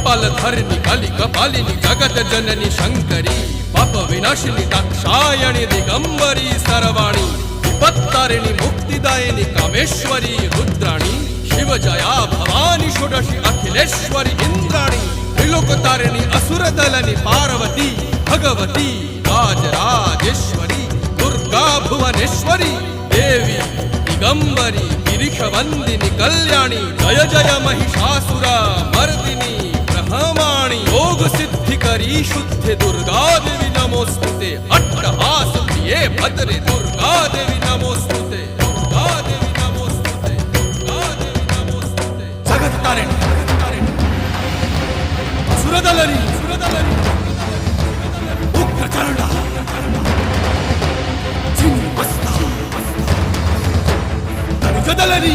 कपालधरिणि कलि कपालिनि जगत जननी शंकरी पाप विनाशिनी दाक्षायणी दिगंबरी सर्वाणी विपत्तारिणी मुक्तिदायिनी कामेश्वरी रुद्राणी शिव जया भवानी षोडशी अखिलेश्वरी इंद्राणी त्रिलोकतारिणी असुरदलनि पार्वती भगवती राजराजेश्वरी दुर्गा भुवनेश्वरी देवी दिगंबरी गिरिशवंदिनी कल्याणी जय जय महिषासुर मर्दिनी ब्रह्माणी योग सिद्धिकरी शुद्धि दुर्गा देवी नमोस्तुते अट्टहास प्रिये भद्रे दुर्गा देवी नमोस्तुते दुर्गा देवी नमोस्तुते दुर्गा देवी नमोस्तुते जगत तारिणी सुरदलनी उग्रचरणा चिन्मस्ता जदलनी